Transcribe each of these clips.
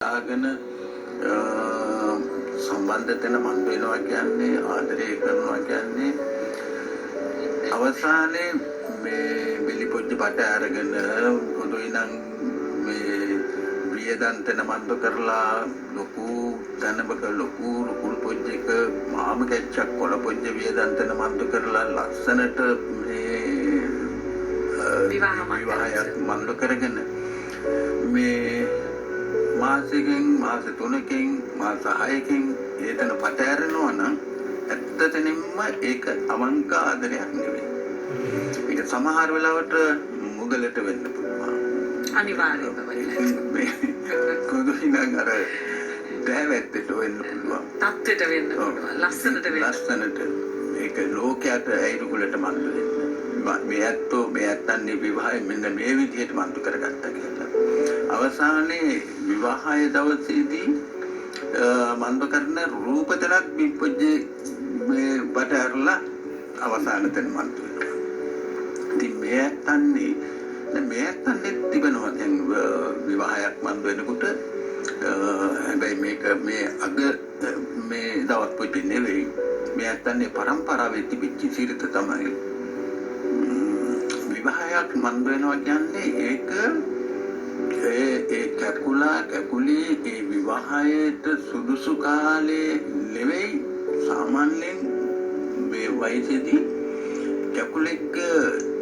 ආගෙන සම්බන්ධ වෙන මන් වෙනවා කියන්නේ ආදරය කරනවා කියන්නේ අවසානයේ මේ බිලිපොච්ච බට අරගෙන පොදුයි නම් මේ වියදන්තන මන්ද කරලා ලොකු ධනබක ලොකු රුකුල් පොච්චක මාම කැච්චක් කොළ පොච්ච වියදන්තන මන්ද කරලා ලස්සනට මේ විවාහයක් මන්ද කරගෙන මේ මාසෙකින් මාස 3කින් මාස 6කින් ඒතන පට ඇරෙනවා නම් ඇත්තටම ඒක අවංක ආදරයක් නෙවෙයි. ඒක සමහර වෙලාවට මුදලට වෙන්න පුළුවන්. අනිවාර්යයෙන්ම කොහොමද අර දැවැත්තට වෙන්න පුළුවන්. තත්ත්වයට වෙන්න පුළුවන්. ලස්සනට වෙන්න. ලස්සනට ඒක ලෝකයට ඇයිරුකුලට මන්ද වෙන්න. මේ ඇත්තන්නේ විවාහය මෙන්න මේ විදිහට මන්තු කරගත්තා කියලා. අවසානයේ විවාහය දවසේදී මන්ද කරන රූපතරක් විපොජ්ජේ මේ බට ඇරලා අවසානතෙන් මන්තු වෙනවා. ඉතින් මේ ඇත්තන්නේ තිබෙනවා දැන් විවාහයක් මන්ද වෙනකොට හැබැයි මේක මේ අග මේ දවස් පොඩි නෙවෙයි මේ ඇත්තන්නේ පරම්පරාවේ තිබිච්ච සිරිත තමයි. විවාහයක් මන්ද වෙනවා කියන්නේ ඒක ඒ කැකුලී ඒ විවාහයට සුදුසු කාලේ නෙවෙයි සාමාන්‍යයෙන් මේ වයසේදී කැකුලෙක්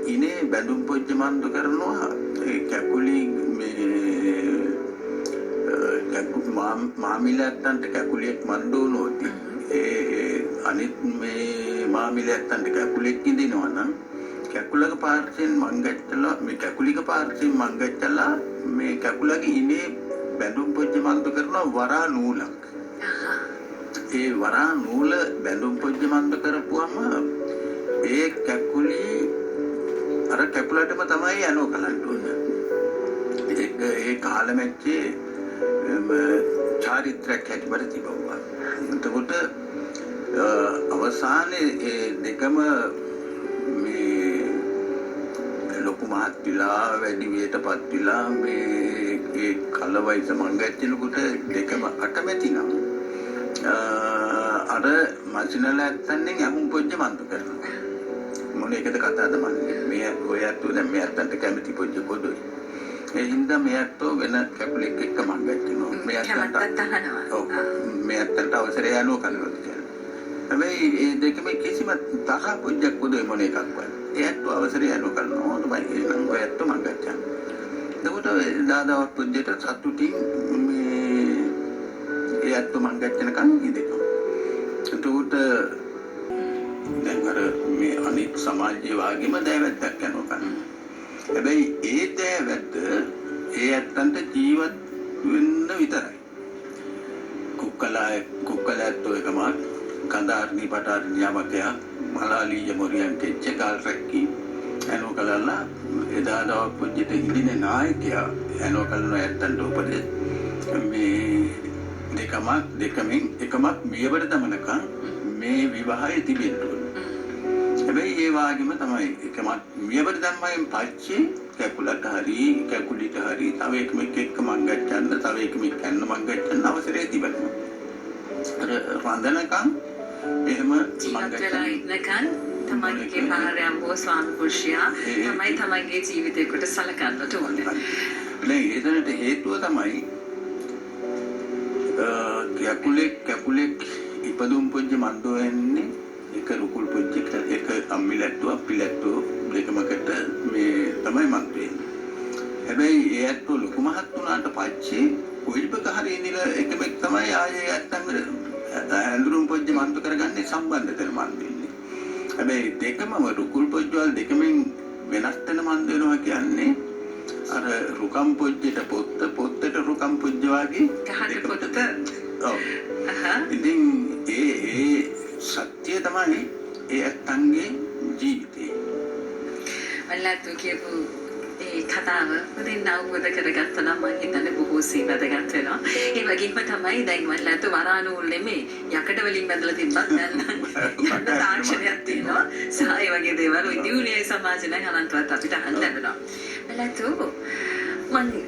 ඉනේ බැඳුම් පොච්ච මන්ද කරනවා ඒ කැකුලී මේ මාමිලයන්ට කැකුලියක් මන්දෝනොත් ඒ අනිත් මේ මාමිලයන්ට කැකුලෙක් ඉදිනවා නම් කැකුලක පාර්ශ්වයෙන් මංගච්චලා මේ කැකුලික පාර්ශ්වයෙන් මංගච්චලා මේ කැකුලගේ ඉනේ බැඳුම් පොච්ච මන්ද කරනවා වරා නූලක්. ඒ වරා නූල බැඳුම් පොච්ච මන්ද කරපුවම ඒ කැකුලි අර කැකුලටම තමයි යනෝ කලන්න ඕනේ. ඒ කාලෙමැච්චේ චාරිත්‍රාක් හැටියට තිබුණා. එතකොට අවසානයේ ඒ දෙකම ලොකු මහත් විලා වැඩි වියටපත් විලා මේ ඒ කල වයස මංගච්චිනකොට දෙකම අකමැති නම් අර මැෂිනල ඇත්තන්නේ යමුන් පොච්ච මන්ද කරනවා මොන එකද කතාවද මන්නේ මේ ඔයත් දැන් මේ අත්තන්ට කැමති පොච්ච පොදුයි ඒ හින්දා මේ අත්තෝ වෙන කැපුලෙක් එක්ක මංගච්චිනවා මේ අත්තන්ට අවසරය යනවා කනවා කියලා හැබැයි ඒ දෙකම කිසිම තරහ පොච්චක් පොදුයි මොන එකක්වත් ඒත් අවසරය යනු කරනවා තමයි නම් ඔයත් මංගච්චන්. එතකොට දාදාවත් පුජ්ජට සතුටින් මේ ඒත් මංගච්චන කන් ඉදෙනවා. එතකොට දැන් අර මේ අනිත් සමාජයේ වාගේම දෑවැද්දක් යනවා කන. හැබැයි ඒ දෑවැද්ද ඒ ඇත්තන්ට ජීවත් වෙන්න විතරයි. කුක්කලැත්තෝ එකම කඳාර්නි පටාර්නි යමකයා මලාලීය මොරියන් කෙච්ච කාල් රැක්කි ඇනෝ කලලා එදා දවස් පුජ්ජිත ඉදින නායකයා ඇනෝ කලන ඇත්තන්ට උපදෙස් මේ දෙකමින් එකමත් මියවර දමනකම් මේ විවාහය තිබෙන්න ඕනේ. හැබැයි ඒ වගේම තමයි එකමත් මියවර ධම්මයෙන් පස්සේ කැකුලට හරි කැකුලිට හරි තව එකෙක් එක්ක මංගච්ඡන්න තව එකෙක් යන්න මංගච්ඡන්න අවසරය තිබෙනවා. අර රඳනකම් එහෙම ජීවිතලා ඉන්නකන් තමයිගේ පාරයන් බෝ ස්වාමි පුරුෂයා තමයි තමයිගේ ජීවිතේකට සලකන්නට ඕනේ. නේ ඒකට හේතුව තමයි කැකුලෙක් ඉපදුම් පොච්ච මන්දෝ වෙන්නේ එක රුකුල් පොච්චක එක අම්මිලැට්ටුව අපිලැට්ටුව දෙකමකට මේ තමයි මන්ද වෙන්නේ. හැබැයි ඒ ඇත්තෝ ලොකු මහත් වුණාට පස්සේ කොයිබක හරි ඉඳලා එකෙක් තමයි ආයේ ඇත්තම ඇඳුරුම් පොච්ච මන්තු කරගන්නේ සම්බන්ධතර මන්ද වෙන්නේ. හැබැයි දෙකම රුකුල් පොච්ච වල දෙකමින් වෙනස් වෙන මන්ද වෙනවා කියන්නේ අර රුකම් පොච්චට පොත්තට රුකම් පොච්ච වගේ ගහට පොත්ත ඔව් ඉතින් ඒ සත්‍ය තමයි ඒ අත්ංගේ ජීවිතේ. වලත් කියපු ඒ කතාව දෙන්න අවබෝධ කරගත්තා නම් මම හිතන්නේ බොහෝ සීවදගත් වෙනවා. ඒ වගේම තමයි දැන් වලත් වරානූල් නෙමේ යකඩ වලින් බැඳලා තිබ්බත් දැන් තාක්ෂණයක් තියෙනවා. සහ ඒ වගේ දේවල් ওই දියුණියේ සමාජයෙන් අනන්තවත් අපිට අහන්න ලැබෙනවා. වලත් මම